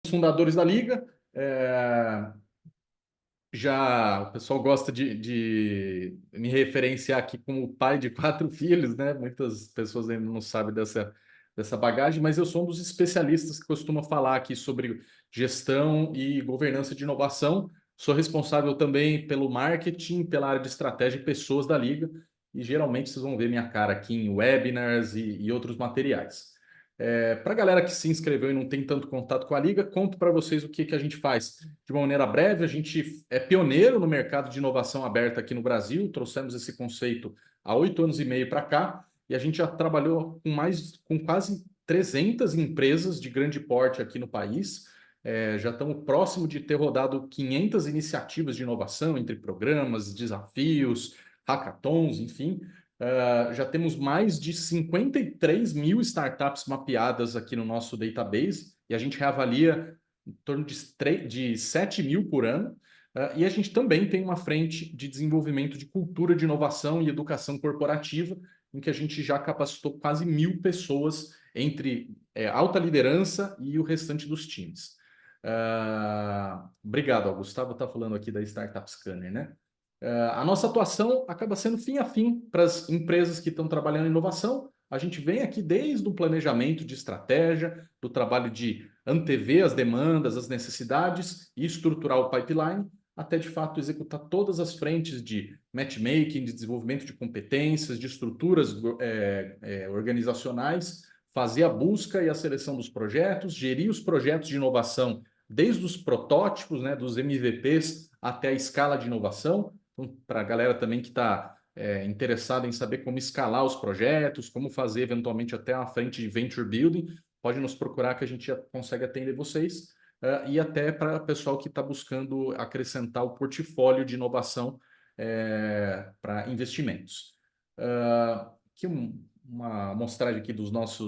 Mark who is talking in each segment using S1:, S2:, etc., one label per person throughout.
S1: fundadores da Liga. Já o pessoal gosta de me referenciar aqui como pai de 4 filhos, né? Muitas pessoas ainda não sabem dessa bagagem, mas eu sou um dos especialistas que costuma falar aqui sobre gestão e governança de inovação. Sou responsável também pelo marketing, pela área de estratégia e pessoas da Liga, e geralmente vocês vão ver minha cara aqui em webinars e outros materiais. Para a galera que se inscreveu e não tem tanto contato com a Liga, conto para vocês o que a gente faz de uma maneira breve. A gente é pioneiro no mercado de inovação aberta aqui no Brasil, trouxemos esse conceito há 8 anos e meio para cá, e a gente já trabalhou com quase 300 empresas de grande porte aqui no país. Já estamos próximo de ter rodado 500 iniciativas de inovação, entre programas, desafios, hackathons, enfim. Já temos mais de 53 mil startups mapeadas aqui no nosso database, e a gente reavalia em torno de 7 mil por ano. E a gente também tem uma frente de desenvolvimento de cultura de inovação e educação corporativa, em que a gente já capacitou quase 1.000 pessoas entre alta liderança e o restante dos times. Obrigado, Augusto. Gustavo está falando aqui da Startup Scanner, né? A nossa atuação acaba sendo fim a fim para as empresas que estão trabalhando em inovação. A gente vem aqui desde o planejamento de estratégia, do trabalho de antever as demandas, as necessidades e estruturar o pipeline, até de fato executar todas as frentes de matchmaking, de desenvolvimento de competências, de estruturas organizacionais, fazer a busca e a seleção dos projetos, gerir os projetos de inovação, desde os protótipos, né, dos MVPs até a escala de inovação. Então, para a galera também que está interessada em saber como escalar os projetos, como fazer eventualmente até a frente de venture building, pode nos procurar que a gente já consegue atender vocês. E até para o pessoal que está buscando acrescentar o portfólio de inovação para investimentos. Aqui uma amostragem aqui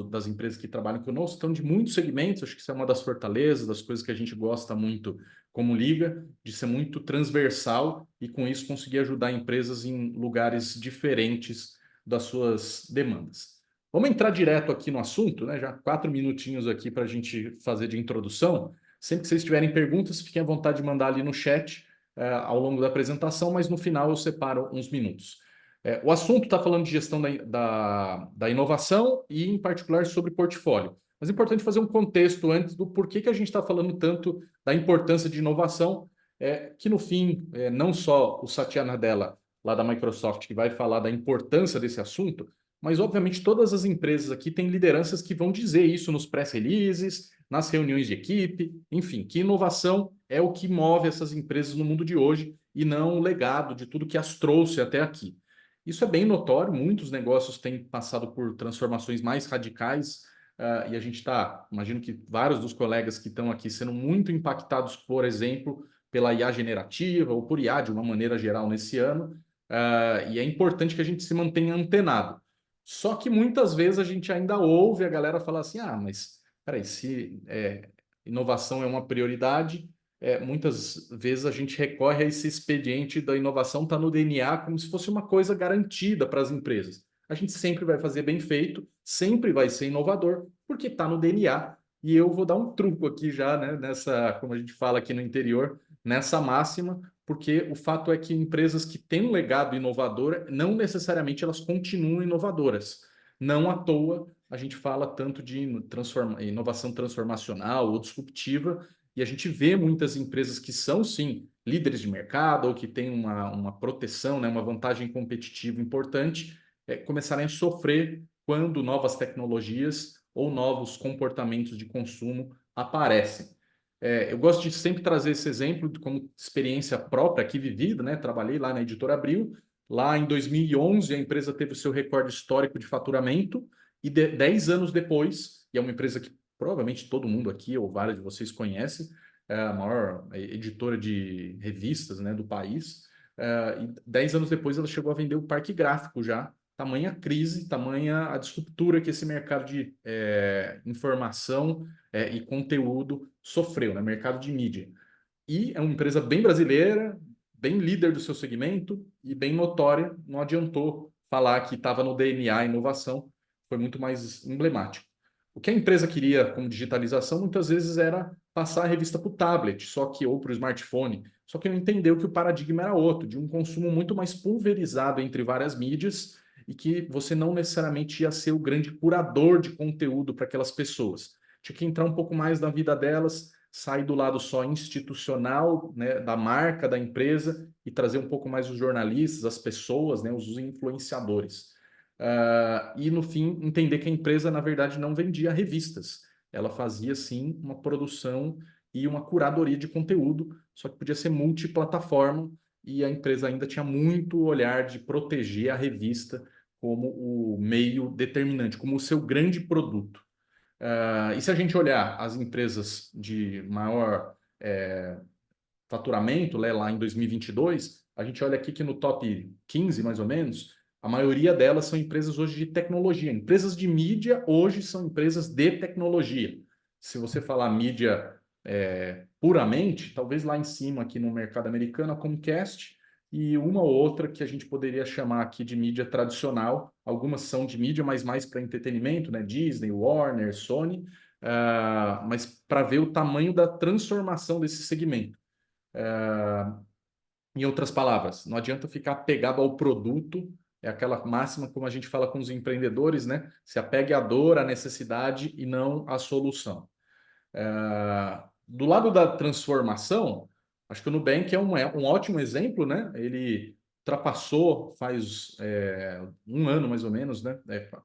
S1: das empresas que trabalham conosco, estão de muitos segmentos. Acho que isso é uma das fortalezas, das coisas que a gente gosta muito como Liga, de ser muito transversal e com isso conseguir ajudar empresas em lugares diferentes das suas demandas. Vamos entrar direto aqui no assunto, né? Já 4 minutinhos aqui para a gente fazer de introdução. Sempre que vocês tiverem perguntas, fiquem à vontade de mandar ali no chat ao longo da apresentação, mas no final eu separo uns minutos. O assunto está falando de gestão da inovação e, em particular, sobre portfólio. Mas é importante fazer um contexto antes do porquê que a gente está falando tanto da importância de inovação, que no fim, não só o Satya Nadella, lá da Microsoft, que vai falar da importância desse assunto, mas, obviamente, todas as empresas aqui têm lideranças que vão dizer isso nos press releases, nas reuniões de equipe, enfim, que inovação é o que move essas empresas no mundo de hoje e não o legado de tudo que as trouxe até aqui. Isso é bem notório, muitos negócios têm passado por transformações mais radicais, e a gente está, imagino que vários dos colegas que estão aqui sendo muito impactados, por exemplo, pela IA generativa ou por IA de uma maneira geral nesse ano, e é importante que a gente se mantenha antenado. Só que muitas vezes a gente ainda ouve a galera falar assim, mas peraí, se inovação é uma prioridade, muitas vezes a gente recorre a esse expediente da inovação, está no DNA, como se fosse uma coisa garantida para as empresas. A gente sempre vai fazer bem feito, sempre vai ser inovador, porque está no DNA. E eu vou dar um truco aqui já, né, nessa, como a gente fala aqui no interior, nessa máxima, porque o fato é que empresas que têm um legado inovador, não necessariamente elas continuam inovadoras. Não à toa a gente fala tanto de inovação transformacional ou disruptiva, e a gente vê muitas empresas que são, sim, líderes de mercado ou que têm uma proteção, né, uma vantagem competitiva importante, começarem a sofrer quando novas tecnologias ou novos comportamentos de consumo aparecem. Eu gosto de sempre trazer esse exemplo como experiência própria aqui vivida, né? Trabalhei lá na Editora Abril. Lá em 2011, a empresa teve o seu recorde histórico de faturamento e 10 anos depois, e é uma empresa que provavelmente todo mundo aqui ou vários de vocês conhecem, é a maior editora de revistas, né, do país. E 10 anos depois ela chegou a vender o Parque Gráfico já. Tamanha crise, tamanha a disruptura que esse mercado de informação e conteúdo sofreu, né? Mercado de mídia. E é uma empresa bem brasileira, bem líder do seu segmento e bem notória. Não adiantou falar que estava no DNA inovação, foi muito mais emblemático. O que a empresa queria como digitalização muitas vezes era passar a revista para o tablet, só que ou para o smartphone. Só que não entendeu que o paradigma era outro, de um consumo muito mais pulverizado entre várias mídias e que você não necessariamente ia ser o grande curador de conteúdo para aquelas pessoas. Tinha que entrar um pouco mais na vida delas, sair do lado só institucional, né, da marca, da empresa, e trazer um pouco mais os jornalistas, as pessoas, né, os influenciadores. E no fim, entender que a empresa, na verdade, não vendia revistas. Ela fazia, sim, uma produção e uma curadoria de conteúdo, só que podia ser multiplataforma, e a empresa ainda tinha muito olhar de proteger a revista como o meio determinante, como o seu grande produto. E se a gente olhar as empresas de maior faturamento, né, lá em 2022, a gente olha aqui que no top 15, mais ou menos, a maioria delas são empresas hoje de tecnologia. Empresas de mídia hoje são empresas de tecnologia. Se você falar mídia puramente, talvez lá em cima, aqui no mercado americano, a Comcast e uma ou outra que a gente poderia chamar aqui de mídia tradicional. Algumas são de mídia, mas mais para entretenimento, né? Disney, Warner, Sony, mas para ver o tamanho da transformação desse segmento. Em outras palavras, não adianta ficar apegado ao produto, é aquela máxima como a gente fala com os empreendedores, né? Se apegue à dor, à necessidade e não à solução. Do lado da transformação, acho que o Nubank é um ótimo exemplo, né? Ele ultrapassou faz um ano mais ou menos, né?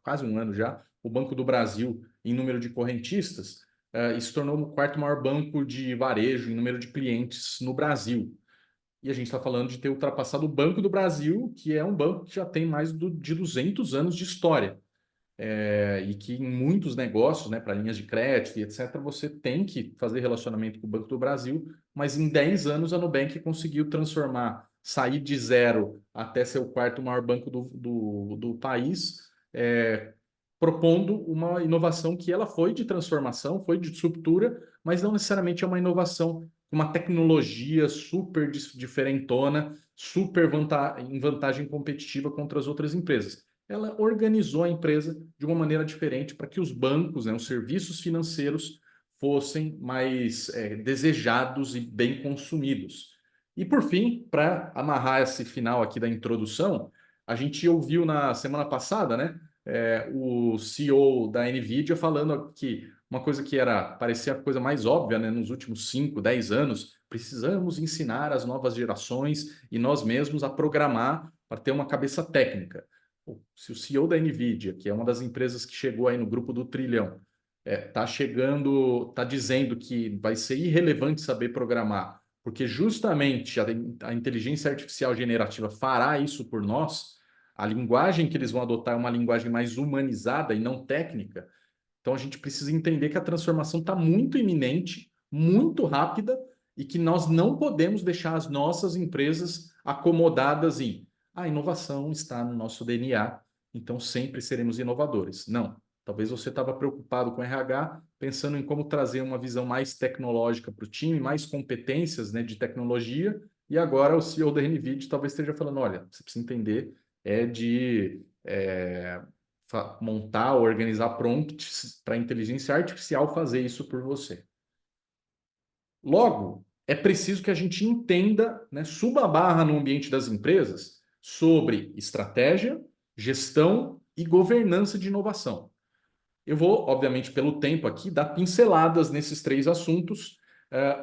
S1: Quase um ano já, o Banco do Brasil em número de correntistas, e se tornou o quarto maior banco de varejo em número de clientes no Brasil. E a gente está falando de ter ultrapassado o Banco do Brasil, que é um banco que já tem mais de 200 anos de história. E que em muitos negócios, né, para linhas de crédito e etc., você tem que fazer relacionamento com o Banco do Brasil, mas em 10 anos a Nubank conseguiu transformar, sair de zero até ser o quarto maior banco do país, propondo uma inovação que ela foi de transformação, foi de disruptura, mas não necessariamente é uma inovação, uma tecnologia super diferentona, super em vantagem competitiva contra as outras empresas. Ela organizou a empresa de uma maneira diferente para que os bancos, né, os serviços financeiros fossem mais desejados e bem consumidos. E por fim, para amarrar esse final aqui da introdução, a gente ouviu na semana passada, né, o CEO da NVIDIA falando que uma coisa que parecia a coisa mais óbvia, né, nos últimos 5, 10 anos, precisamos ensinar as novas gerações e nós mesmos a programar para ter uma cabeça técnica. Se o CEO da NVIDIA, que é uma das empresas que chegou aí no grupo do trilhão, está dizendo que vai ser irrelevante saber programar, porque justamente a inteligência artificial generativa fará isso por nós, a linguagem que eles vão adotar é uma linguagem mais humanizada e não técnica. Então a gente precisa entender que a transformação está muito iminente, muito rápida, e que nós não podemos deixar as nossas empresas acomodadas em a inovação está no nosso DNA, então sempre seremos inovadores. Não. Talvez você estava preocupado com RH, pensando em como trazer uma visão mais tecnológica para o time, mais competências, né, de tecnologia, e agora o CEO da NVIDIA talvez esteja falando, olha, você precisa entender de montar, organizar prompts para a inteligência artificial fazer isso por você. Logo, é preciso que a gente entenda, né, suba a barra no ambiente das empresas sobre estratégia, gestão e governança de inovação. Eu vou, obviamente, pelo tempo aqui, dar pinceladas nesses três assuntos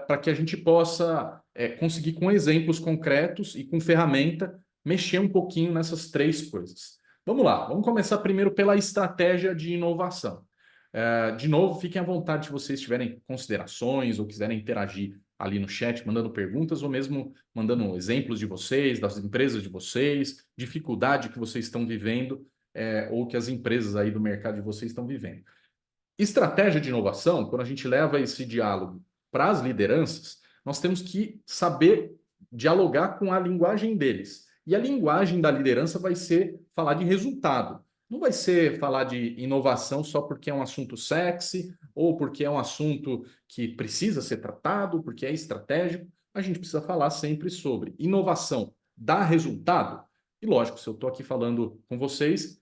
S1: para que a gente possa conseguir, com exemplos concretos e com ferramenta, mexer um pouquinho nessas três coisas. Vamos lá, vamos começar primeiro pela estratégia de inovação. De novo, fiquem à vontade se vocês tiverem considerações ou quiserem interagir ali no chat, mandando perguntas ou mesmo mandando exemplos de vocês, das empresas de vocês, dificuldade que vocês estão vivendo ou que as empresas aí do mercado de vocês estão vivendo. Estratégia de inovação, quando a gente leva esse diálogo para as lideranças, nós temos que saber dialogar com a linguagem deles. E a linguagem da liderança vai ser falar de resultado. Não vai ser falar de inovação só porque é um assunto sexy ou porque é um assunto que precisa ser tratado, porque é estratégico. A gente precisa falar sempre sobre inovação dá resultado. E lógico, se eu estou aqui falando com vocês,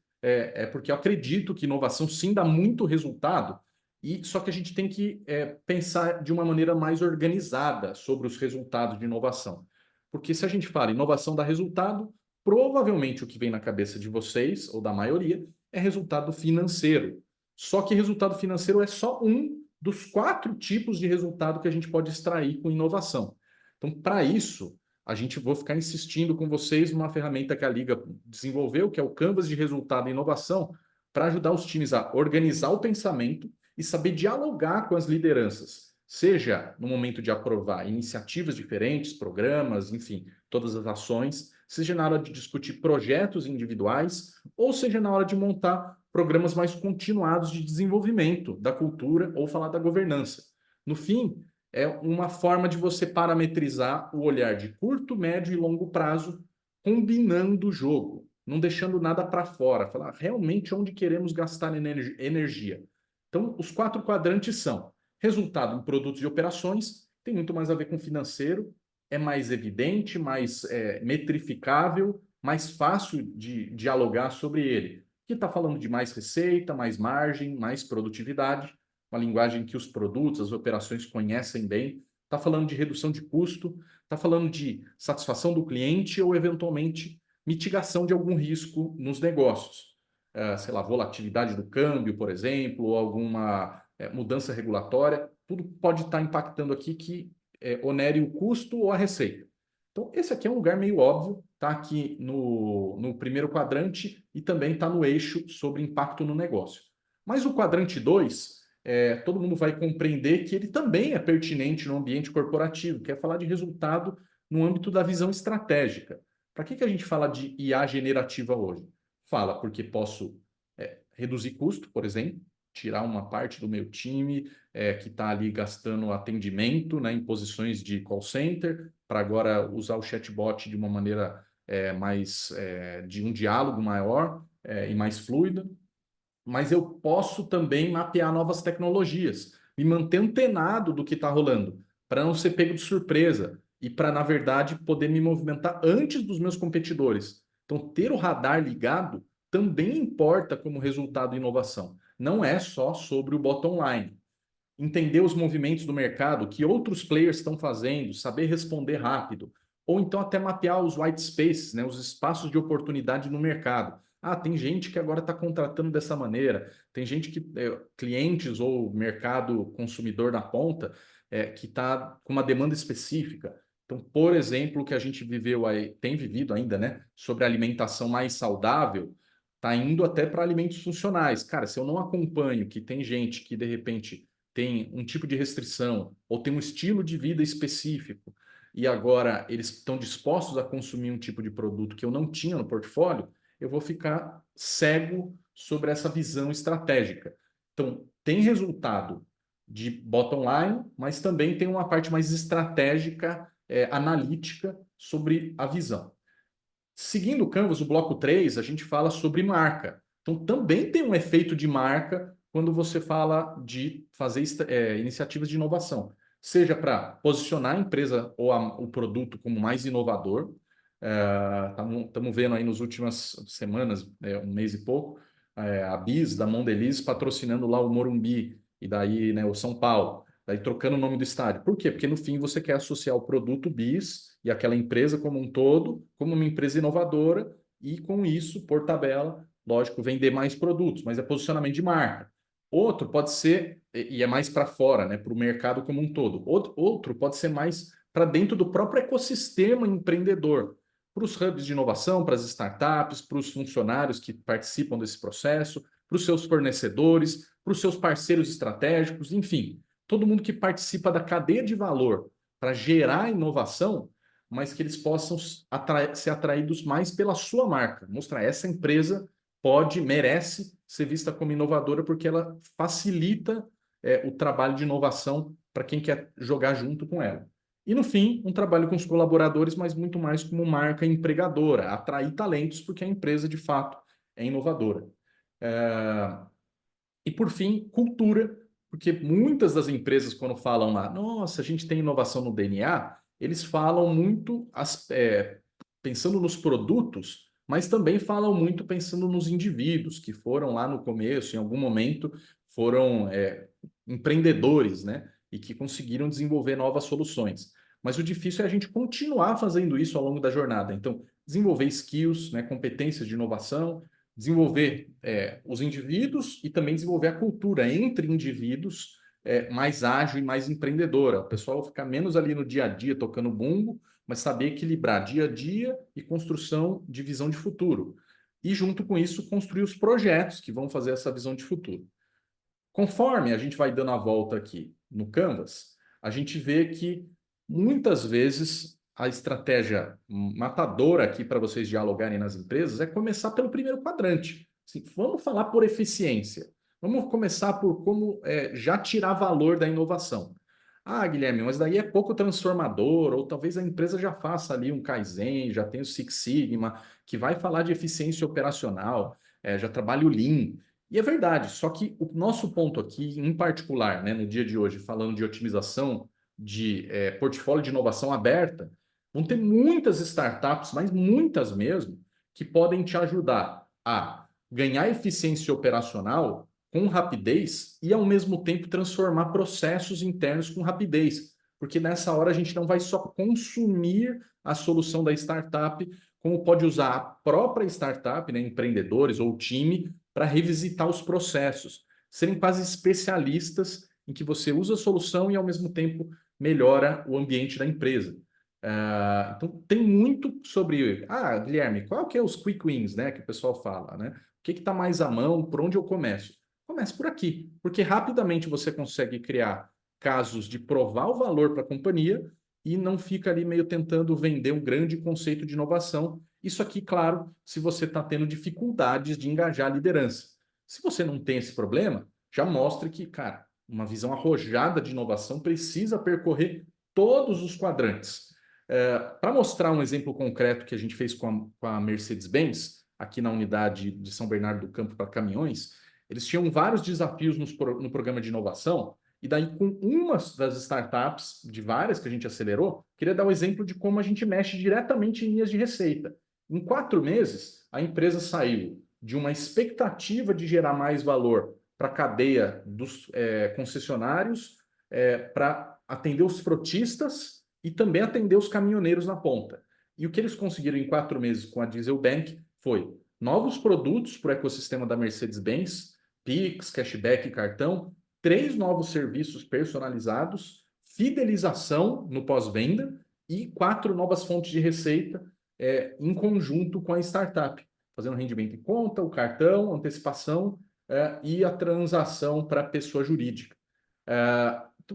S1: porque eu acredito que inovação sim dá muito resultado. E só que a gente tem que pensar de uma maneira mais organizada sobre os resultados de inovação. Porque se a gente fala inovação dá resultado, provavelmente o que vem na cabeça de vocês, ou da maioria, é resultado financeiro. Só que resultado financeiro é só um dos 4 tipos de resultado que a gente pode extrair com inovação. Então, para isso, a gente vou ficar insistindo com vocês numa ferramenta que a Liga desenvolveu, que é o Canvas de Resultado e Inovação, para ajudar os times a organizar o pensamento e saber dialogar com as lideranças, seja no momento de aprovar iniciativas diferentes, programas, enfim, todas as ações, seja na hora de discutir projetos individuais, ou seja na hora de montar programas mais continuados de desenvolvimento da cultura ou falar da governança. No fim, é uma forma de você parametrizar o olhar de curto, médio e longo prazo, combinando o jogo, não deixando nada para fora, falar realmente onde queremos gastar energia. Então, os 4 quadrantes são resultado em produtos e operações, tem muito mais a ver com financeiro, é mais evidente, mais metrificável, mais fácil de dialogar sobre ele. Que está falando de mais receita, mais margem, mais produtividade, uma linguagem que os produtos, as operações conhecem bem. Está falando de redução de custo, está falando de satisfação do cliente ou, eventualmente, mitigação de algum risco nos negócios. Sei lá, volatilidade do câmbio, por exemplo, ou alguma mudança regulatória, tudo pode estar impactando aqui que onere o custo ou a receita. Então, esse aqui é um lugar meio óbvio, está aqui no primeiro quadrante e também está no eixo sobre impacto no negócio. Mas o quadrante 2, todo mundo vai compreender que ele também é pertinente no ambiente corporativo, que é falar de resultado no âmbito da visão estratégica. Para que a gente fala de IA generativa hoje? Fala porque posso reduzir custo, por exemplo, tirar uma parte do meu time que está ali gastando atendimento, né, em posições de call center, para agora usar o chatbot de uma maneira mais de um diálogo maior e mais fluida. Mas eu posso também mapear novas tecnologias, me manter antenado do que está rolando, para não ser pego de surpresa e para, na verdade, poder me movimentar antes dos meus competidores. Então, ter o radar ligado também importa como resultado de inovação. Não é só sobre o bottom line. Entender os movimentos do mercado, que outros players estão fazendo, saber responder rápido, ou então até mapear os white spaces, né, os espaços de oportunidade no mercado. Ah, tem gente que agora está contratando dessa maneira, tem gente que, clientes ou mercado consumidor na ponta, que está com uma demanda específica. Então, por exemplo, o que a gente viveu aí, tem vivido ainda, né, sobre alimentação mais saudável, está indo até para alimentos funcionais. Cara, se eu não acompanho que tem gente que de repente tem um tipo de restrição ou tem um estilo de vida específico e agora eles estão dispostos a consumir um tipo de produto que eu não tinha no portfólio, eu vou ficar cego sobre essa visão estratégica. Então, tem resultado de bottom line, mas também tem uma parte mais estratégica, analítica sobre a visão. Seguindo o Canvas, o bloco 3, a gente fala sobre marca. Então, também tem um efeito de marca quando você fala de fazer iniciativas de inovação, seja para posicionar a empresa ou o produto como mais inovador. Estamos vendo aí nas últimas semanas, um mês e pouco, a Bis, da Mondelez, patrocinando lá o Morumbi e daí, né, o São Paulo, daí trocando o nome do estádio. Por quê? Porque no fim você quer associar o produto Bis e aquela empresa como um todo, como uma empresa inovadora, e com isso, por tabela, lógico, vender mais produtos, mas é posicionamento de marca. Outro pode ser, e é mais para fora, né, para o mercado como um todo. Outro pode ser mais para dentro do próprio ecossistema empreendedor, para os hubs de inovação, para as startups, para os funcionários que participam desse processo, para os seus fornecedores, para os seus parceiros estratégicos, enfim, todo mundo que participa da cadeia de valor para gerar inovação, mas que eles possam ser atraídos mais pela sua marca. Mostrar essa empresa merece ser vista como inovadora porque ela facilita o trabalho de inovação para quem quer jogar junto com ela. E, no fim, um trabalho com os colaboradores, mas muito mais como marca empregadora, atrair talentos porque a empresa, de fato, é inovadora. E, por fim, cultura, porque muitas das empresas, quando falam lá, nossa, a gente tem inovação no DNA, eles falam muito pensando nos produtos, mas também falam muito pensando nos indivíduos que foram lá no começo, em algum momento, foram empreendedores, né? E que conseguiram desenvolver novas soluções. Mas o difícil é a gente continuar fazendo isso ao longo da jornada. Então, desenvolver skills, né, competências de inovação, desenvolver os indivíduos e também desenvolver a cultura entre indivíduos mais ágil e mais empreendedora. O pessoal ficar menos ali no dia a dia tocando bumbo, mas saber equilibrar dia a dia e construção de visão de futuro. E junto com isso, construir os projetos que vão fazer essa visão de futuro. Conforme a gente vai dando a volta aqui no Canvas, a gente vê que muitas vezes a estratégia matadora aqui para vocês dialogarem nas empresas é começar pelo primeiro quadrante. Assim, vamos falar por eficiência. Vamos começar por como já tirar valor da inovação. Ah, Guilherme, mas daí é pouco transformador, ou talvez a empresa já faça ali um Kaizen, já tem o Six Sigma, que vai falar de eficiência operacional, já trabalha o Lean. E é verdade, só que o nosso ponto aqui, em particular, né, no dia de hoje, falando de otimização de portfólio de inovação aberta, vão ter muitas startups, mas muitas mesmo, que podem te ajudar a ganhar eficiência operacional com rapidez e, ao mesmo tempo, transformar processos internos com rapidez. Porque nessa hora a gente não vai só consumir a solução da startup, como pode usar a própria startup, né, empreendedores ou time, para revisitar os processos, serem quase especialistas em que você usa a solução e, ao mesmo tempo, melhora o ambiente da empresa. Então, tem muito sobre... Guilherme, qual que é os quick wins, né, que o pessoal fala, né? O que está mais à mão, por onde eu começo? Comece por aqui, porque rapidamente você consegue criar casos de provar o valor para a companhia e não fica ali meio tentando vender um grande conceito de inovação. Isso aqui, claro, se você está tendo dificuldades de engajar a liderança. Se você não tem esse problema, já mostra que, cara, uma visão arrojada de inovação precisa percorrer todos os quadrantes. Para mostrar um exemplo concreto que a gente fez com a Mercedes-Benz, aqui na unidade de São Bernardo do Campo para caminhões, eles tinham vários desafios no programa de inovação, e daí com uma das startups, de várias que a gente acelerou, queria dar o exemplo de como a gente mexe diretamente em linhas de receita. Em 4 meses, a empresa saiu de uma expectativa de gerar mais valor para a cadeia dos concessionários, para atender os frotistas e também atender os caminhoneiros na ponta. E o que eles conseguiram em 4 meses com a Diesel Bank foi novos produtos para o ecossistema da Mercedes-Benz, Pix, cashback e cartão, 3 novos serviços personalizados, fidelização no pós-venda e 4 novas fontes de receita em conjunto com a startup, fazendo rendimento em conta, o cartão, antecipação e a transação para a pessoa jurídica.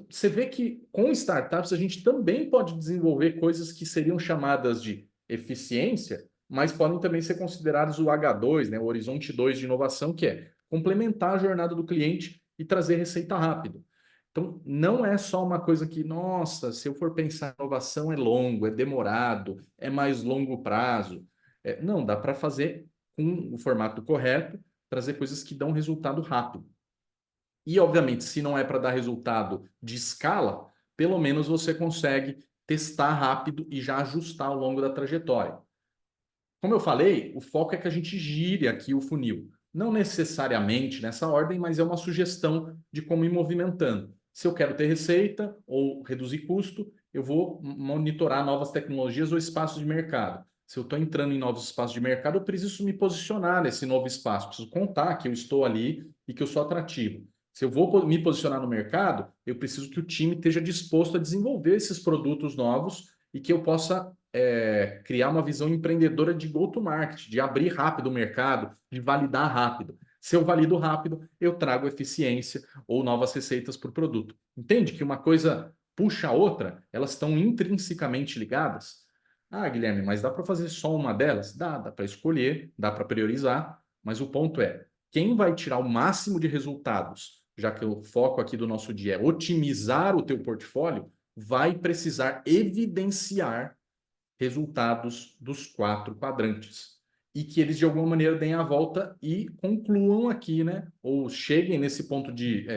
S1: Você vê que com startups a gente também pode desenvolver coisas que seriam chamadas de eficiência, mas podem também ser considerados o H2, né, o horizonte 2 de inovação, que é complementar a jornada do cliente e trazer receita rápido. Então, não é só uma coisa que, nossa, se eu for pensar em inovação é longo, é demorado, é mais longo prazo. Não, dá para fazer com o formato correto, trazer coisas que dão resultado rápido. E, obviamente, se não é para dar resultado de escala, pelo menos você consegue testar rápido e já ajustar ao longo da trajetória. Como eu falei, o foco é que a gente gire aqui o funil. Não necessariamente nessa ordem, mas é uma sugestão de como ir movimentando. Se eu quero ter receita ou reduzir custo, eu vou monitorar novas tecnologias ou espaços de mercado. Se eu estou entrando em novos espaços de mercado, eu preciso me posicionar nesse novo espaço, preciso contar que eu estou ali e que eu sou atrativo. Se eu vou me posicionar no mercado, eu preciso que o time esteja disposto a desenvolver esses produtos novos e que eu possa criar uma visão empreendedora de go-to-market, de abrir rápido o mercado, de validar rápido. Se eu valido rápido, eu trago eficiência ou novas receitas por produto. Entende que uma coisa puxa a outra? Elas estão intrinsecamente ligadas? Guilherme, mas dá para fazer só uma delas? Dá para escolher, dá para priorizar, mas o ponto é, quem vai tirar o máximo de resultados, já que o foco aqui do nosso dia é otimizar o teu portfólio, vai precisar evidenciar resultados dos 4 quadrantes. E que eles, de alguma maneira, deem a volta e concluam aqui, né? Ou cheguem nesse ponto de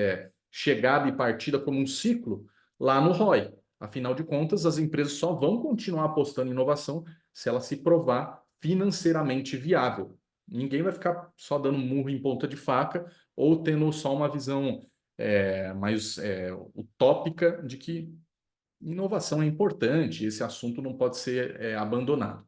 S1: chegada e partida como um ciclo lá no ROI. Afinal de contas, as empresas só vão continuar apostando em inovação se ela se provar financeiramente viável. Ninguém vai ficar só dando murro em ponta de faca ou tendo só uma visão mais utópica de que inovação é importante, esse assunto não pode ser abandonado.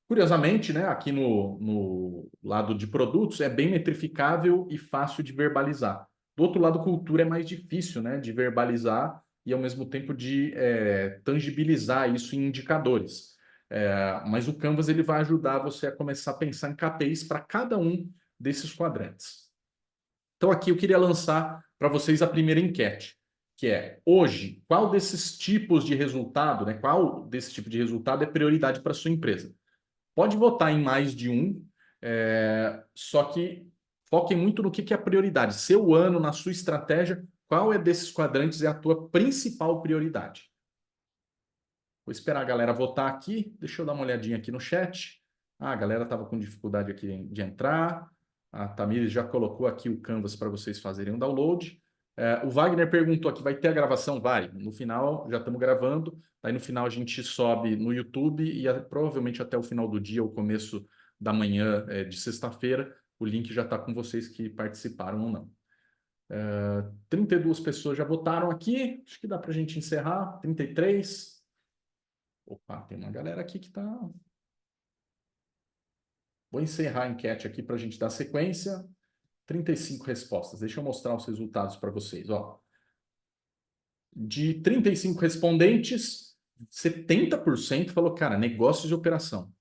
S1: Curiosamente, né, aqui no lado de produtos é bem metrificável e fácil de verbalizar. Do outro lado, cultura é mais difícil, né, de verbalizar e ao mesmo tempo de tangibilizar isso em indicadores. Mas o Canvas ele vai ajudar você a começar a pensar em KPIs para cada um desses quadrantes. Então aqui eu queria lançar para vocês a primeira enquete, que é hoje, qual desses tipos de resultado, né, qual desse tipo de resultado é prioridade para sua empresa? Pode votar em mais de um, só que foquem muito no que é a prioridade. Seu ano, na sua estratégia, qual é desses quadrantes é a tua principal prioridade? Vou esperar a galera votar aqui. Deixa eu dar uma olhadinha aqui no chat. Ah, a galera estava com dificuldade aqui de entrar. A Tamires já colocou aqui o Canvas para vocês fazerem um download. O Wagner perguntou aqui, vai ter a gravação? Vai. No final, já estamos gravando. Aí no final a gente sobe no YouTube e provavelmente até o final do dia, ou começo da manhã de sexta-feira, o link já está com vocês que participaram ou não. 32 pessoas já votaram aqui. Acho que dá para a gente encerrar. 33. Opa, tem uma galera aqui que está. Vou encerrar a enquete aqui para a gente dar sequência. 35 respostas. Deixa eu mostrar os resultados para vocês. Ó. De 35 respondentes, 70% falou, cara, negócios e operação.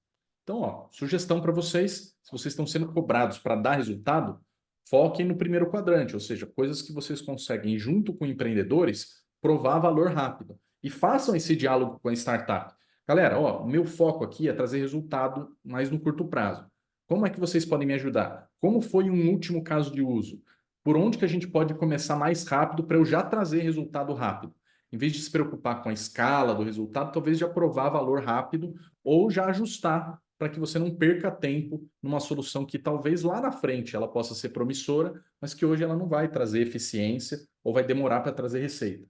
S1: Então, ó, sugestão para vocês, se vocês estão sendo cobrados para dar resultado, foquem no primeiro quadrante, ou seja, coisas que vocês conseguem, junto com empreendedores, provar valor rápido. E façam esse diálogo com a startup. Galera, ó, o meu foco aqui é trazer resultado mais no curto prazo. Como é que vocês podem me ajudar? Como foi um último caso de uso? Por onde que a gente pode começar mais rápido para eu já trazer resultado rápido? Em vez de se preocupar com a escala do resultado, talvez já provar valor rápido ou já ajustar para que você não perca tempo numa solução que talvez lá na frente ela possa ser promissora, mas que hoje ela não vai trazer eficiência ou vai demorar para trazer receita.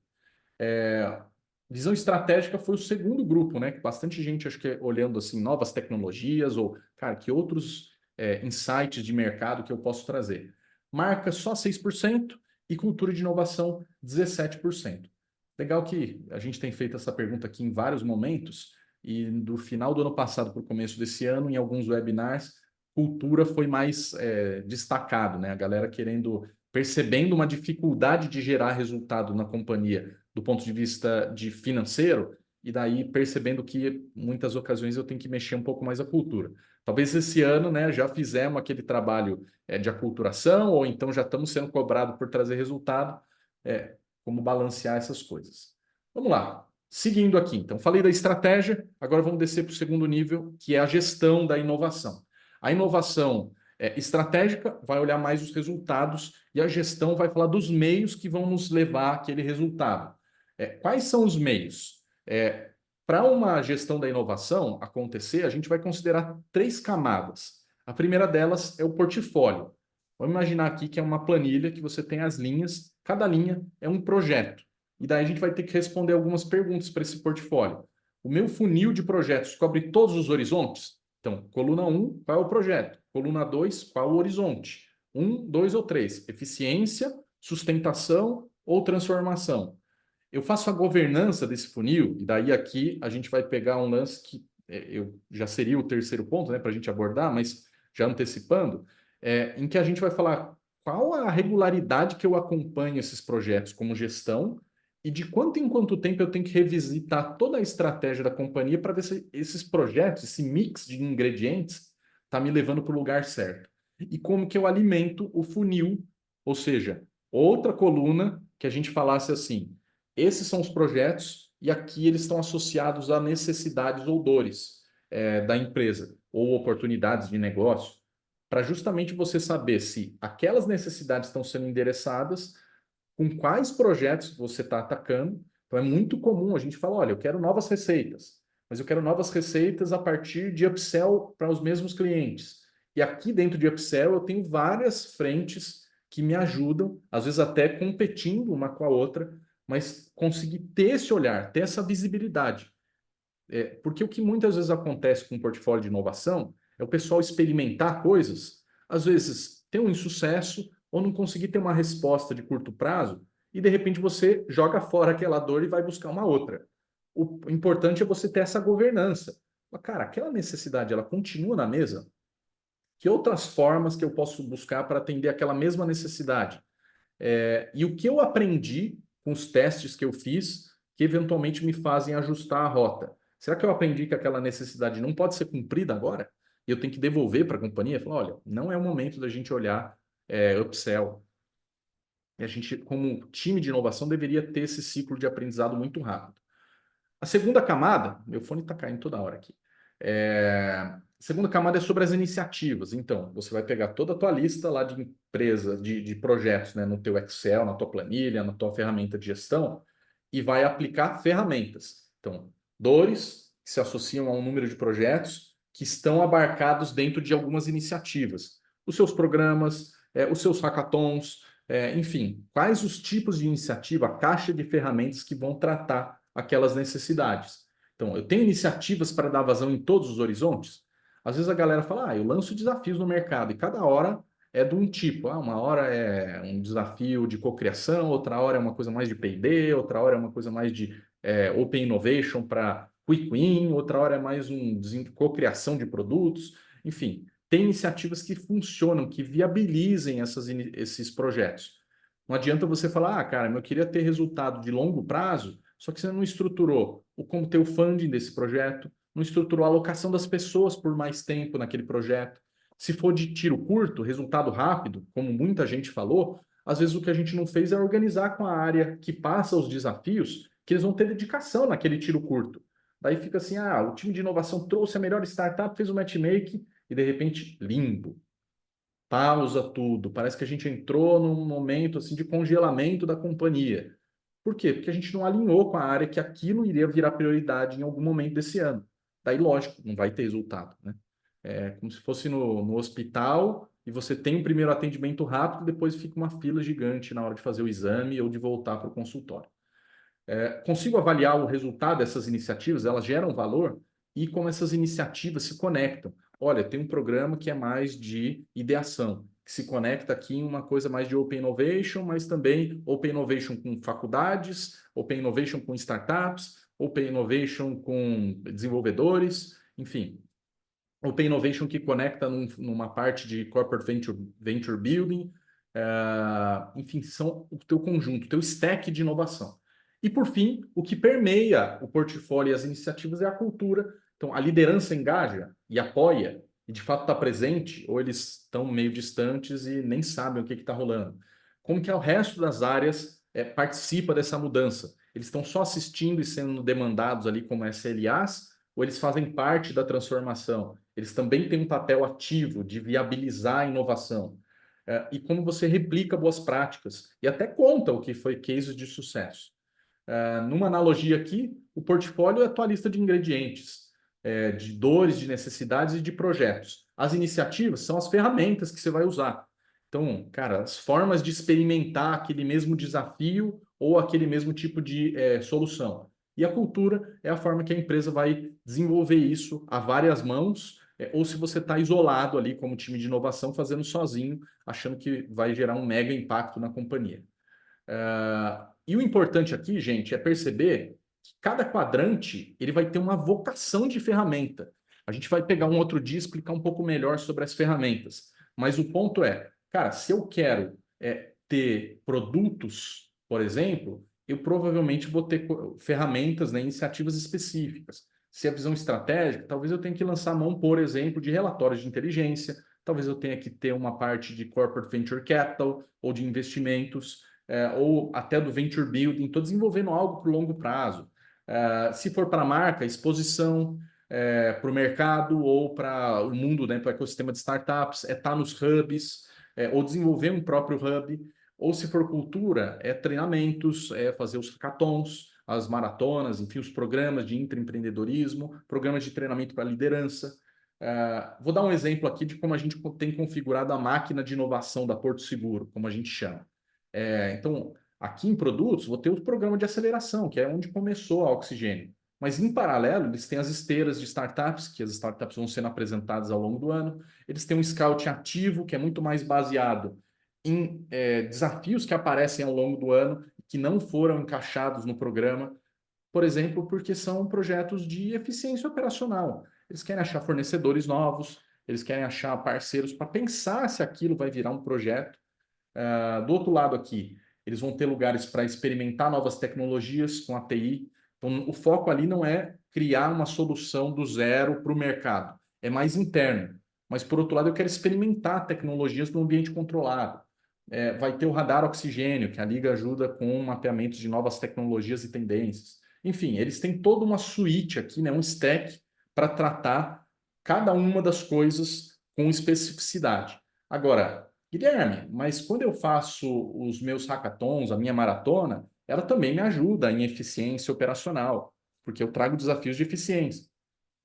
S1: Visão estratégica foi o segundo grupo, né? Que bastante gente, acho que olhando assim, novas tecnologias ou, cara, que outros insights de mercado que eu posso trazer. Marca só 6% e cultura de inovação 17%. Legal que a gente tem feito essa pergunta aqui em vários momentos e do final do ano passado para o começo desse ano, em alguns webinars, cultura foi mais destacado, né? A galera percebendo uma dificuldade de gerar resultado na companhia do ponto de vista de financeiro, e daí percebendo que muitas ocasiões eu tenho que mexer um pouco mais a cultura. Talvez esse ano, né, já fizemos aquele trabalho de aculturação, ou então já estamos sendo cobrados por trazer resultado, como balancear essas coisas. Vamos lá. Seguindo aqui, então, falei da estratégia, agora vamos descer para o segundo nível, que é a gestão da inovação. A inovação estratégica vai olhar mais os resultados e a gestão vai falar dos meios que vão nos levar àquele resultado. Quais são os meios? Para uma gestão da inovação acontecer, a gente vai considerar 3 camadas. A primeira delas é o portfólio. Vamos imaginar aqui que é uma planilha que você tem as linhas, cada linha é um projeto. E daí a gente vai ter que responder algumas perguntas para esse portfólio. O meu funil de projetos cobre todos os horizontes? Então, coluna 1, qual é o projeto? Coluna 2, qual é o horizonte? 1, 2 ou 3? Eficiência, sustentação ou transformação? Eu faço a governança desse funil, e daí aqui a gente vai pegar um lance que já seria o terceiro ponto, né, para a gente abordar, mas já antecipando, em que a gente vai falar qual a regularidade que eu acompanho esses projetos como gestão e de quanto em quanto tempo eu tenho que revisitar toda a estratégia da companhia para ver se esses projetos, esse mix de ingredientes, está me levando para o lugar certo. E como que eu alimento o funil, ou seja, outra coluna que a gente falasse assim, esses são os projetos e aqui eles estão associados a necessidades ou dores da empresa ou oportunidades de negócio, para justamente você saber se aquelas necessidades estão sendo endereçadas, com quais projetos você está atacando. Então é muito comum a gente falar, olha, eu quero novas receitas, mas eu quero novas receitas a partir de upsell para os mesmos clientes. E aqui dentro de upsell eu tenho várias frentes que me ajudam, às vezes até competindo uma com a outra, mas conseguir ter esse olhar, ter essa visibilidade. Porque o que muitas vezes acontece com o portfólio de inovação é o pessoal experimentar coisas, às vezes ter um insucesso ou não conseguir ter uma resposta de curto prazo, e de repente você joga fora aquela dor e vai buscar uma outra. O importante é você ter essa governança. Cara, aquela necessidade, ela continua na mesa? Que outras formas que eu posso buscar para atender aquela mesma necessidade? E o que eu aprendi com os testes que eu fiz que eventualmente me fazem ajustar a rota? Será que eu aprendi que aquela necessidade não pode ser cumprida agora? E eu tenho que devolver para a companhia? Falar, olha, não é o momento da gente olhar upsell. E a gente, como time de inovação, deveria ter esse ciclo de aprendizado muito rápido. A segunda camada, meu fone está caindo toda hora aqui. A segunda camada é sobre as iniciativas. Então, você vai pegar toda a tua lista lá de empresa, de projetos, né, no teu Excel, na tua planilha, na tua ferramenta de gestão, e vai aplicar ferramentas. Então, dores que se associam a um número de projetos que estão abarcados dentro de algumas iniciativas. Os seus programas, os seus hackathons, enfim, quais os tipos de iniciativa, a caixa de ferramentas que vão tratar aquelas necessidades. Então, eu tenho iniciativas para dar vazão em todos os horizontes. Às vezes a galera fala, eu lanço desafios no mercado e cada hora é de um tipo. Uma hora é um desafio de cocriação, outra hora é uma coisa mais de P&D, outra hora é uma coisa mais de Open Innovation para Quick Win, outra hora é mais cocriação de produtos. Enfim, tem iniciativas que funcionam, que viabilizem esses projetos. Não adianta você falar, cara, eu queria ter resultado de longo prazo, só que você não estruturou como ter o funding desse projeto, não estruturou a alocação das pessoas por mais tempo naquele projeto. Se for de tiro curto, resultado rápido, como muita gente falou, às vezes o que a gente não fez é organizar com a área que passa os desafios, que eles vão ter dedicação naquele tiro curto. Daí fica assim, o time de inovação trouxe a melhor startup, fez o matchmaking e de repente limbo. Pausa tudo. Parece que a gente entrou num momento assim de congelamento da companhia. Por quê? Porque a gente não alinhou com a área que aquilo iria virar prioridade em algum momento desse ano. Daí, lógico, não vai ter resultado, né? É como se fosse no hospital e você tem um primeiro atendimento rápido, depois fica uma fila gigante na hora de fazer o exame ou de voltar para o consultório. Consigo avaliar o resultado dessas iniciativas, elas geram valor e como essas iniciativas se conectam. Olha, tem um programa que é mais de ideação, que se conecta aqui em uma coisa mais de Open Innovation, mas também Open Innovation com faculdades, Open Innovation com startups, Open Innovation com desenvolvedores, enfim. Open Innovation que conecta numa parte de Corporate Venture Building, enfim, são o teu conjunto, o teu stack de inovação. E, por fim, o que permeia o portfólio e as iniciativas é a cultura. Então, a liderança engaja e apoia, e de fato está presente, ou eles estão meio distantes e nem sabem o que está rolando. Como que o resto das áreas participa dessa mudança? Eles estão só assistindo e sendo demandados ali como SLAs, ou eles fazem parte da transformação? Eles também têm um papel ativo de viabilizar a inovação. E como você replica boas práticas e até conta o que foi case de sucesso. Numa analogia aqui, o portfólio é a tua lista de ingredientes, de dores, de necessidades e de projetos. As iniciativas são as ferramentas que você vai usar. Então, cara, as formas de experimentar aquele mesmo desafio ou aquele mesmo tipo de solução. E a cultura é a forma que a empresa vai desenvolver isso a várias mãos, ou se você está isolado ali como time de inovação, fazendo sozinho, achando que vai gerar um mega impacto na companhia. E o importante aqui, gente, é perceber que cada quadrante ele vai ter uma vocação de ferramenta. A gente vai pegar um outro dia e explicar um pouco melhor sobre as ferramentas. Mas o ponto é, cara, se eu quero ter produtos, por exemplo, eu provavelmente vou ter ferramentas, né, iniciativas específicas. Se é visão estratégica, talvez eu tenha que lançar mão, por exemplo, de relatórios de inteligência, talvez eu tenha que ter uma parte de corporate venture capital ou de investimentos ou até do venture building, estou desenvolvendo algo para o longo prazo. Se for para a marca, exposição para o mercado ou para o mundo, né, para o ecossistema de startups, estar nos hubs, ou desenvolver um próprio hub. Ou se for cultura, treinamentos, fazer os hackathons, as maratonas, enfim, os programas de intraempreendedorismo, programas de treinamento para liderança. Vou dar um exemplo aqui de como a gente tem configurado a máquina de inovação da Porto Seguro, como a gente chama. Então, aqui em produtos, vou ter o programa de aceleração, que é onde começou a Oxigênio. Mas, em paralelo, eles têm as esteiras de startups, que as startups vão sendo apresentadas ao longo do ano. Eles têm um scout ativo, que é muito mais baseado em desafios que aparecem ao longo do ano. que não foram encaixados no programa, por exemplo, porque são projetos de eficiência operacional. Eles querem achar fornecedores novos, eles querem achar parceiros para pensar se aquilo vai virar um projeto. Do outro lado aqui, eles vão ter lugares para experimentar novas tecnologias com a TI. Então, o foco ali não é criar uma solução do zero para o mercado, é mais interno. Mas, por outro lado, eu quero experimentar tecnologias no ambiente controlado. Vai ter o radar oxigênio, que a Liga ajuda com mapeamento de novas tecnologias e tendências. Enfim, eles têm toda uma suíte aqui, né, um stack, para tratar cada uma das coisas com especificidade. Agora, Guilherme, mas quando eu faço os meus hackathons, a minha maratona, ela também me ajuda em eficiência operacional, porque eu trago desafios de eficiência.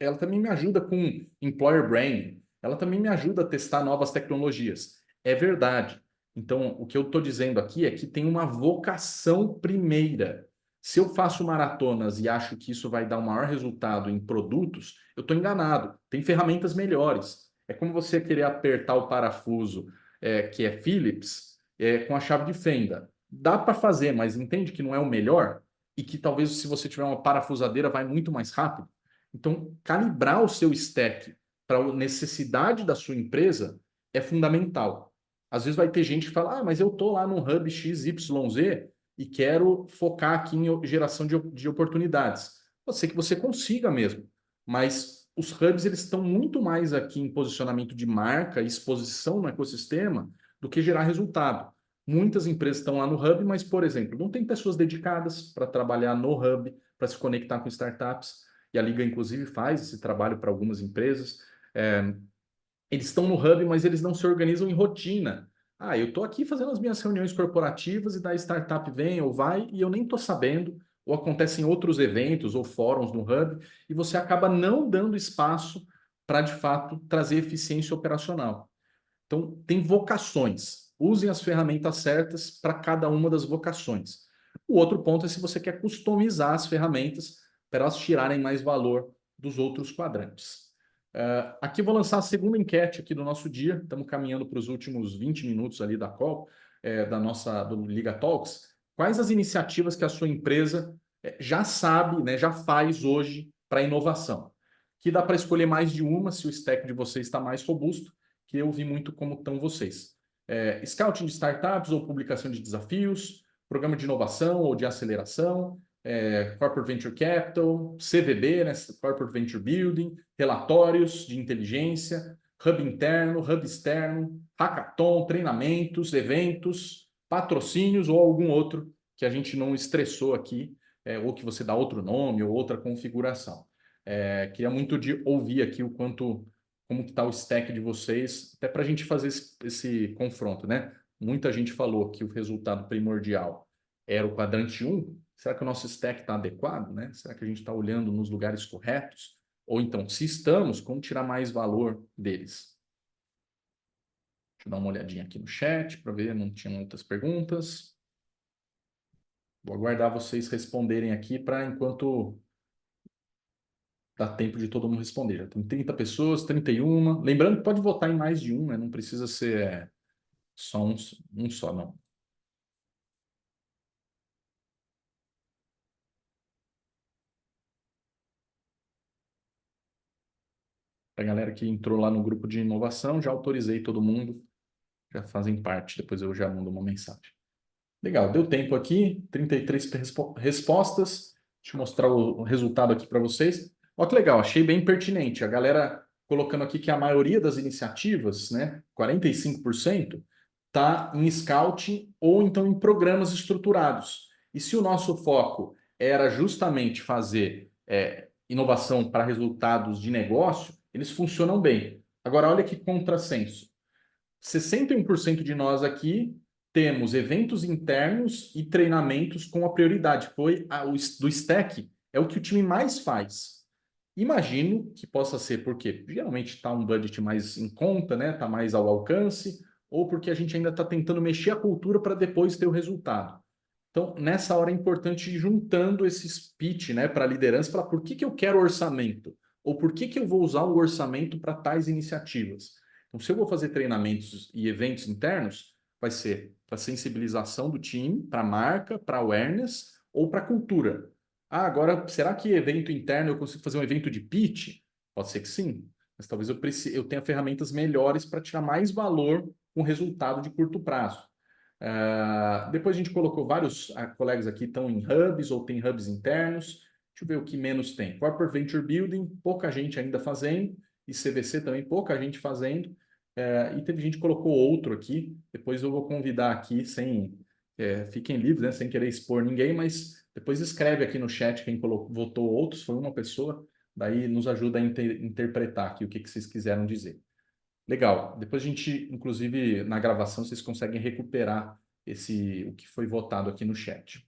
S1: Ela também me ajuda com employer branding, ela também me ajuda a testar novas tecnologias. É verdade. Então, o que eu estou dizendo aqui é que tem uma vocação primeira. Se eu faço maratonas e acho que isso vai dar um maior resultado em produtos, eu estou enganado. Tem ferramentas melhores. É como você querer apertar o parafuso que é Phillips com a chave de fenda. Dá para fazer, mas entende que não é o melhor e que talvez se você tiver uma parafusadeira vai muito mais rápido. Então, calibrar o seu stack para a necessidade da sua empresa é fundamental. Às vezes vai ter gente que fala, mas eu estou lá no hub XYZ e quero focar aqui em geração de oportunidades. Pode ser que você consiga mesmo, mas os hubs eles estão muito mais aqui em posicionamento de marca, exposição no ecossistema, do que gerar resultado. Muitas empresas estão lá no hub, mas, por exemplo, não tem pessoas dedicadas para trabalhar no hub, para se conectar com startups, e a Liga, inclusive, faz esse trabalho para algumas empresas. Eles estão no hub, mas eles não se organizam em rotina. Eu estou aqui fazendo as minhas reuniões corporativas e da startup vem ou vai e eu nem estou sabendo, ou acontecem outros eventos ou fóruns no hub, e você acaba não dando espaço para, de fato, trazer eficiência operacional. Então, tem vocações. Usem as ferramentas certas para cada uma das vocações. O outro ponto é se você quer customizar as ferramentas para elas tirarem mais valor dos outros quadrantes. Aqui vou lançar a segunda enquete aqui do nosso dia. Estamos caminhando para os últimos 20 minutos ali da call, do Liga Talks. Quais as iniciativas que a sua empresa já sabe, né, já faz hoje para inovação? Que dá para escolher mais de uma se o stack de vocês está mais robusto, que eu vi muito como estão vocês. Scouting de startups ou publicação de desafios, programa de inovação ou de aceleração, Corporate Venture Capital, CVB, né, Corporate Venture Building, relatórios de inteligência, hub interno, hub externo, hackathon, treinamentos, eventos, patrocínios ou algum outro que a gente não estressou aqui, ou que você dá outro nome ou outra configuração. Queria muito ouvir aqui como que está o stack de vocês, até para a gente fazer esse confronto, né? Muita gente falou que o resultado primordial era o quadrante 1. Será que o nosso stack está adequado, né? Será que a gente está olhando nos lugares corretos? Ou então, se estamos, como tirar mais valor deles? Deixa eu dar uma olhadinha aqui no chat para ver, não tinha muitas perguntas. Vou aguardar vocês responderem aqui para enquanto dá tempo de todo mundo responder. Já tem 30 pessoas, 31. Lembrando que pode votar em mais de um, né? Não precisa ser só um só, não. A galera que entrou lá no grupo de inovação, já autorizei todo mundo, já fazem parte, depois eu já mando uma mensagem. Legal, deu tempo aqui, 33 respostas. Deixa eu mostrar o resultado aqui para vocês. Olha que legal, achei bem pertinente. A galera colocando aqui que a maioria das iniciativas, né, 45%, está em scouting ou então em programas estruturados. E se o nosso foco era justamente fazer inovação para resultados de negócio, eles funcionam bem. Agora, olha que contrassenso. 61% de nós aqui temos eventos internos e treinamentos com a prioridade. Do stack, é o que o time mais faz. Imagino que possa ser porque geralmente está um budget mais em conta, né? Está mais ao alcance, ou porque a gente ainda está tentando mexer a cultura para depois ter o resultado. Então, nessa hora é importante ir juntando esses pitch, né, para a liderança, falar por que eu quero orçamento? Ou por que eu vou usar o orçamento para tais iniciativas? Então, se eu vou fazer treinamentos e eventos internos, vai ser para sensibilização do time, para a marca, para awareness ou para a cultura. Ah, agora, será que evento interno eu consigo fazer um evento de pitch? Pode ser que sim, mas talvez eu tenha ferramentas melhores para tirar mais valor com resultado de curto prazo. Depois a gente colocou vários colegas aqui estão em hubs ou tem hubs internos. Deixa eu ver o que menos tem. Corporate Venture Building, pouca gente ainda fazendo. E CVC também, pouca gente fazendo. E teve gente que colocou outro aqui. Depois eu vou convidar aqui, fiquem livres, né, sem querer expor ninguém, mas depois escreve aqui no chat quem votou outros, foi uma pessoa. Daí nos ajuda a interpretar aqui o que vocês quiseram dizer. Legal. Depois a gente, inclusive, na gravação, vocês conseguem recuperar o que foi votado aqui no chat.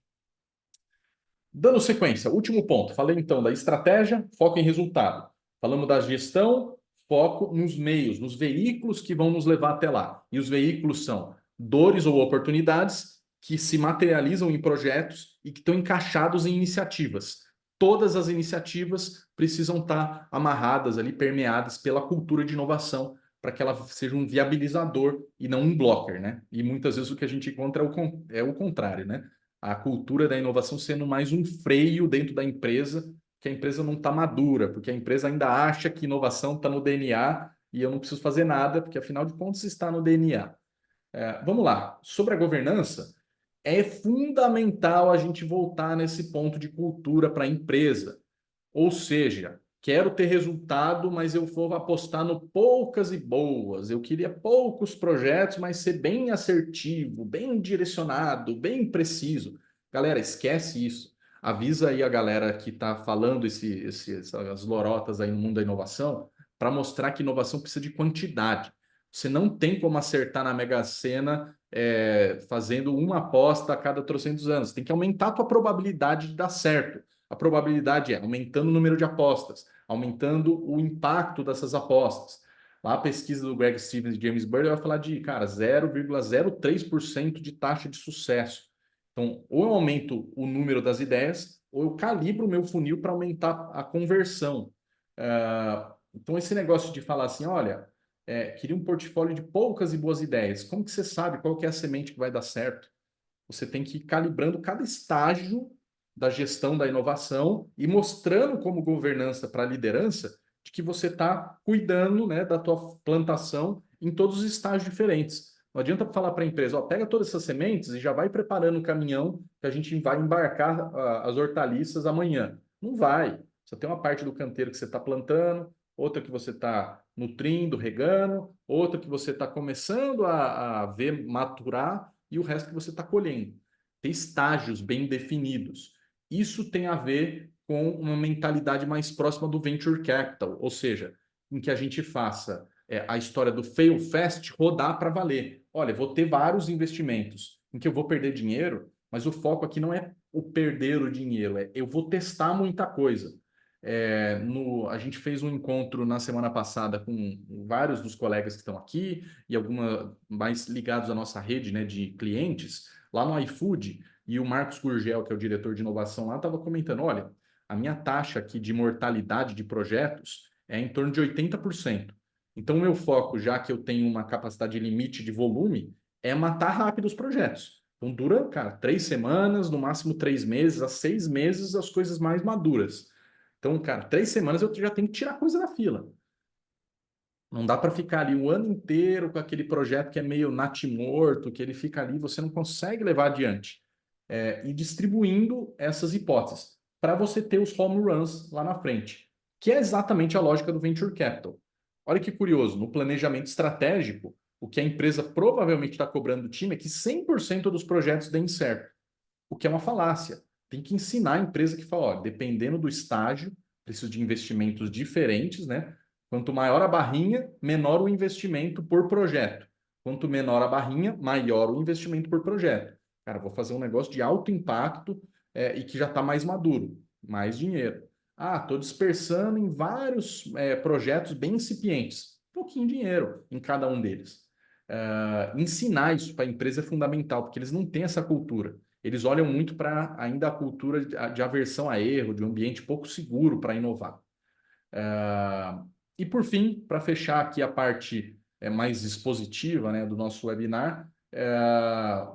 S1: Dando sequência, último ponto. Falei então da estratégia, foco em resultado. Falamos da gestão, foco nos meios, nos veículos que vão nos levar até lá. E os veículos são dores ou oportunidades que se materializam em projetos e que estão encaixados em iniciativas. Todas as iniciativas precisam estar amarradas ali, permeadas pela cultura de inovação, para que ela seja um viabilizador e não um blocker, né? E muitas vezes o que a gente encontra é o contrário, né? A cultura da inovação sendo mais um freio dentro da empresa, que a empresa não está madura, porque a empresa ainda acha que inovação está no DNA e eu não preciso fazer nada, porque afinal de contas está no DNA. Vamos lá, sobre a governança, é fundamental a gente voltar nesse ponto de cultura para a empresa. Ou seja, quero ter resultado, mas eu vou apostar no poucas e boas. Eu queria poucos projetos, mas ser bem assertivo, bem direcionado, bem preciso. Galera, esquece isso. Avisa aí a galera que está falando essas lorotas aí no mundo da inovação para mostrar que inovação precisa de quantidade. Você não tem como acertar na Mega Sena fazendo uma aposta a cada trocentos anos. Tem que aumentar a tua probabilidade de dar certo. A probabilidade é aumentando o número de apostas, aumentando o impacto dessas apostas. Lá a pesquisa do Greg Stevens e James Bird vai falar de, cara, 0,03% de taxa de sucesso. Então, ou eu aumento o número das ideias, ou eu calibro o meu funil para aumentar a conversão. Então, esse negócio de falar assim, olha, queria um portfólio de poucas e boas ideias. Como que você sabe qual que é a semente que vai dar certo? Você tem que ir calibrando cada estágio da gestão da inovação e mostrando como governança para a liderança de que você está cuidando, né, da tua plantação em todos os estágios diferentes. Não adianta falar para a empresa, ó, pega todas essas sementes e já vai preparando o caminhão que a gente vai embarcar as hortaliças amanhã. Não vai. Você tem uma parte do canteiro que você está plantando, outra que você está nutrindo, regando, outra que você está começando a ver maturar e o resto que você está colhendo. Tem estágios bem definidos. Isso tem a ver com uma mentalidade mais próxima do venture capital, ou seja, em que a gente faça a história do fail fast rodar para valer. Olha, vou ter vários investimentos em que eu vou perder dinheiro, mas o foco aqui não é o perder o dinheiro, eu vou testar muita coisa. A gente fez um encontro na semana passada com vários dos colegas que estão aqui e alguma mais ligados à nossa rede, né, de clientes lá no iFood, e o Marcos Gurgel, que é o diretor de inovação lá, estava comentando, olha, a minha taxa aqui de mortalidade de projetos é em torno de 80%. Então, o meu foco, já que eu tenho uma capacidade limite de volume, é matar rápido os projetos. Então, dura, cara, 3 semanas, no máximo 3 meses, a 6 meses, as coisas mais maduras. Então, cara, 3 semanas eu já tenho que tirar coisa da fila. Não dá para ficar ali o ano inteiro com aquele projeto que é meio natimorto, que ele fica ali, você não consegue levar adiante. E distribuindo essas hipóteses para você ter os home runs lá na frente, que é exatamente a lógica do venture capital. Olha que curioso, no planejamento estratégico, o que a empresa provavelmente está cobrando do time é que 100% dos projetos deem certo, o que é uma falácia. Tem que ensinar a empresa que fala, ó, dependendo do estágio, preciso de investimentos diferentes, né? Quanto maior a barrinha, menor o investimento por projeto. Quanto menor a barrinha, maior o investimento por projeto. Cara, vou fazer um negócio de alto impacto e que já está mais maduro, mais dinheiro. Ah, estou dispersando em vários projetos bem incipientes. Pouquinho dinheiro em cada um deles. Ensinar isso para a empresa é fundamental, porque eles não têm essa cultura. Eles olham muito para ainda a cultura de aversão a erro, de um ambiente pouco seguro para inovar. E por fim, para fechar aqui a parte mais expositiva, né, do nosso webinar,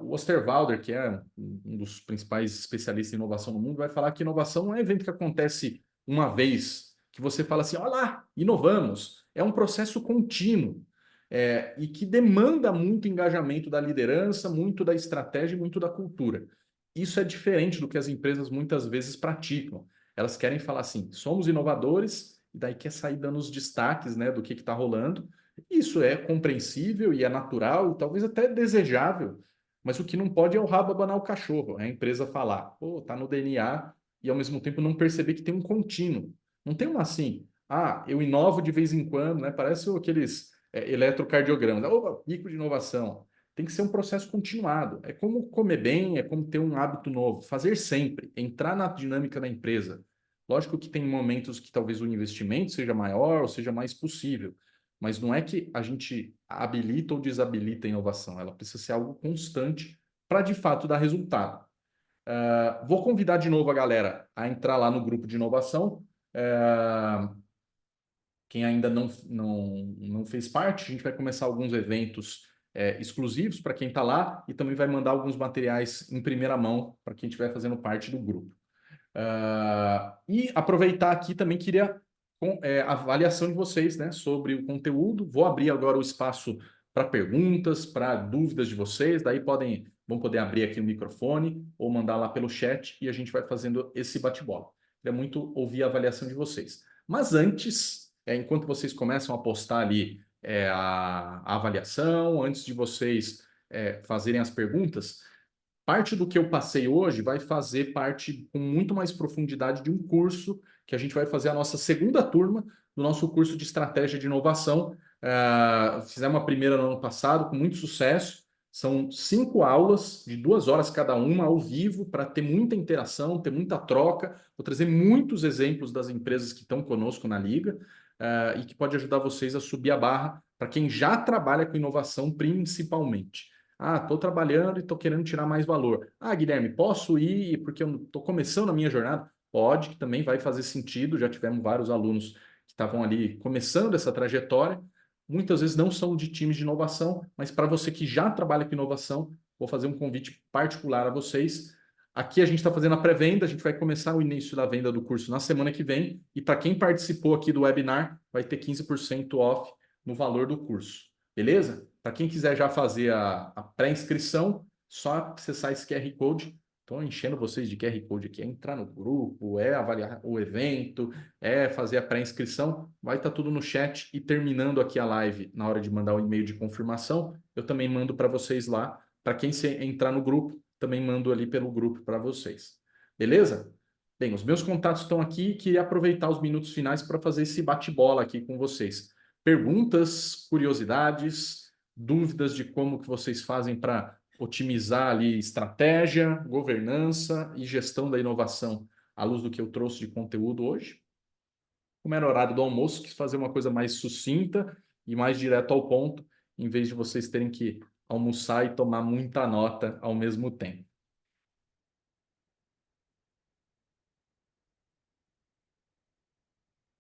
S1: O Osterwalder, que é um dos principais especialistas em inovação no mundo, vai falar que inovação não é um evento que acontece uma vez, que você fala assim, olha lá, inovamos. É um processo contínuo, e que demanda muito engajamento da liderança, muito da estratégia e muito da cultura. Isso é diferente do que as empresas muitas vezes praticam. Elas querem falar assim, somos inovadores, e daí quer sair dando os destaques, né, do que está rolando. Isso é compreensível e é natural, e talvez até desejável, mas o que não pode é o rabo abanar o cachorro, é a empresa falar, pô, tá no DNA, e ao mesmo tempo não perceber que tem um contínuo. Não tem uma assim, eu inovo de vez em quando, né? Parece aqueles eletrocardiogramas, opa, pico de inovação. Tem que ser um processo continuado. É como comer bem, é como ter um hábito novo, fazer sempre, entrar na dinâmica da empresa. Lógico que tem momentos que talvez o investimento seja maior ou seja mais possível, mas não é que a gente habilita ou desabilita a inovação, ela precisa ser algo constante para de fato dar resultado. Vou convidar de novo a galera a entrar lá no grupo de inovação. Quem ainda não fez parte, a gente vai começar alguns eventos exclusivos para quem está lá e também vai mandar alguns materiais em primeira mão para quem estiver fazendo parte do grupo. E aproveitar aqui também queria a avaliação de vocês, né, sobre o conteúdo. Vou abrir agora o espaço para perguntas, para dúvidas de vocês. Daí vão poder abrir aqui o microfone ou mandar lá pelo chat e a gente vai fazendo esse bate-bola. Queria muito ouvir a avaliação de vocês. Mas antes, enquanto vocês começam a postar ali a avaliação, antes de vocês fazerem as perguntas, parte do que eu passei hoje vai fazer parte com muito mais profundidade de um curso que a gente vai fazer a nossa segunda turma do nosso curso de estratégia de inovação. Fizemos a primeira no ano passado com muito sucesso. São 5 aulas de 2 horas cada uma ao vivo para ter muita interação, ter muita troca. Vou trazer muitos exemplos das empresas que estão conosco na liga e que pode ajudar vocês a subir a barra para quem já trabalha com inovação principalmente. Estou trabalhando e estou querendo tirar mais valor. Guilherme, posso ir porque eu estou começando a minha jornada? Pode, que também vai fazer sentido. Já tivemos vários alunos que estavam ali começando essa trajetória. Muitas vezes não são de times de inovação, mas para você que já trabalha com inovação, vou fazer um convite particular a vocês. Aqui a gente está fazendo a pré-venda, a gente vai começar o início da venda do curso na semana que vem. E para quem participou aqui do webinar, vai ter 15% off no valor do curso. Beleza? Para quem quiser já fazer a pré-inscrição, só acessar esse QR Code. Estou enchendo vocês de QR Code aqui. É entrar no grupo, é avaliar o evento, é fazer a pré-inscrição. Vai estar tudo no chat e terminando aqui a live, na hora de mandar o e-mail de confirmação, eu também mando para vocês lá. Para quem entrar no grupo, também mando ali pelo grupo para vocês. Beleza? Bem, os meus contatos estão aqui e queria aproveitar os minutos finais para fazer esse bate-bola aqui com vocês. Perguntas, curiosidades, dúvidas de como que vocês fazem para otimizar ali estratégia, governança e gestão da inovação à luz do que eu trouxe de conteúdo hoje. Como era o horário do almoço, quis fazer uma coisa mais sucinta e mais direto ao ponto, em vez de vocês terem que almoçar e tomar muita nota ao mesmo tempo.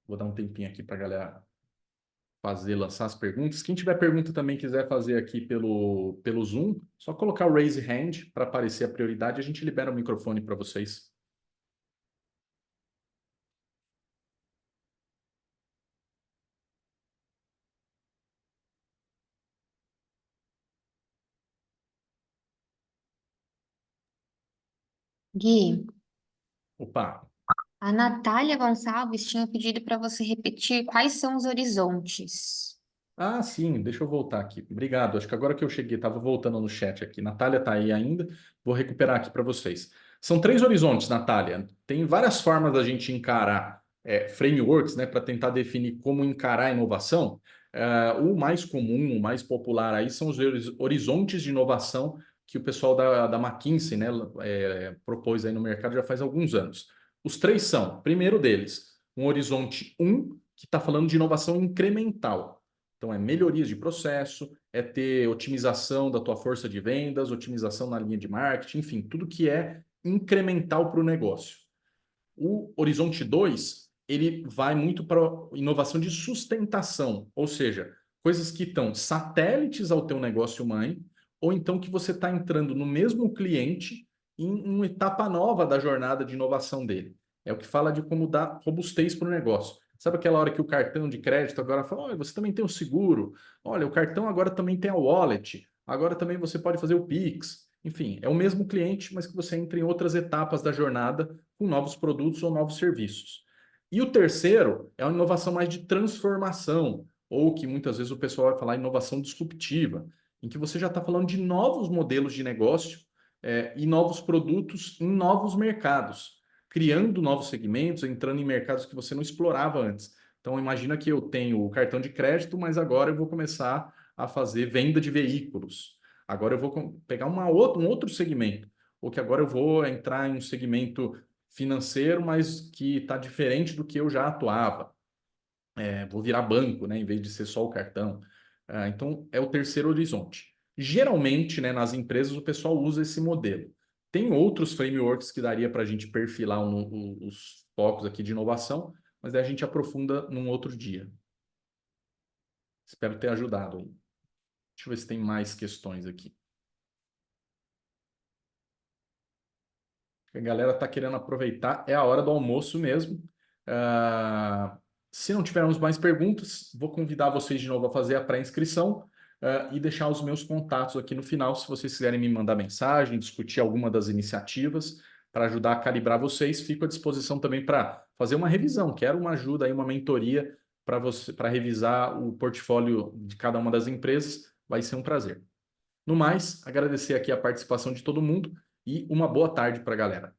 S1: Vou dar um tempinho aqui para a galera lançar as perguntas. Quem tiver pergunta também quiser fazer aqui pelo Zoom, só colocar o raise hand para aparecer a prioridade, a gente libera o microfone para vocês.
S2: Gui,
S1: Opa!
S2: a Natália Gonçalves tinha pedido para você repetir quais são os horizontes.
S1: Sim, deixa eu voltar aqui. Obrigado. Acho que agora que eu cheguei, estava voltando no chat aqui. Natália está aí ainda. Vou recuperar aqui para vocês. São 3 horizontes, Natália. Tem várias formas da gente encarar frameworks, né, para tentar definir como encarar a inovação. O mais comum, o mais popular aí são os horizontes de inovação que o pessoal da McKinsey, né, propôs aí no mercado já faz alguns anos. Os 3 são, primeiro deles, um horizonte 1, que está falando de inovação incremental. Então, é melhorias de processo, é ter otimização da tua força de vendas, otimização na linha de marketing, enfim, tudo que é incremental para o negócio. O Horizonte 2, ele vai muito para inovação de sustentação, ou seja, coisas que estão satélites ao teu negócio mãe ou então que você está entrando no mesmo cliente em uma etapa nova da jornada de inovação dele. É o que fala de como dar robustez para o negócio. Sabe aquela hora que o cartão de crédito agora fala, olha, você também tem o seguro, olha, o cartão agora também tem a wallet, agora também você pode fazer o Pix. Enfim, é o mesmo cliente, mas que você entra em outras etapas da jornada com novos produtos ou novos serviços. E o terceiro é uma inovação mais de transformação, ou que muitas vezes o pessoal vai falar inovação disruptiva, em que você já está falando de novos modelos de negócio e novos produtos em novos mercados, criando novos segmentos, entrando em mercados que você não explorava antes. Então, imagina que eu tenho o cartão de crédito, mas agora eu vou começar a fazer venda de veículos. Agora eu vou pegar um outro segmento, ou que agora eu vou entrar em um segmento financeiro, mas que está diferente do que eu já atuava. Vou virar banco, né, em vez de ser só o cartão. Então, é o terceiro horizonte. Geralmente, né, nas empresas, o pessoal usa esse modelo. Tem outros frameworks que daria para a gente perfilar os focos aqui de inovação, mas daí a gente aprofunda num outro dia. Espero ter ajudado aí. Deixa eu ver se tem mais questões aqui. A galera está querendo aproveitar, é a hora do almoço mesmo. Ah, se não tivermos mais perguntas, vou convidar vocês de novo a fazer a pré-inscrição, e deixar os meus contatos aqui no final, se vocês quiserem me mandar mensagem, discutir alguma das iniciativas para ajudar a calibrar vocês, fico à disposição também para fazer uma revisão. Quero uma ajuda aí, uma mentoria para você, para revisar o portfólio de cada uma das empresas. Vai ser um prazer. No mais, agradecer aqui a participação de todo mundo e uma boa tarde para a galera.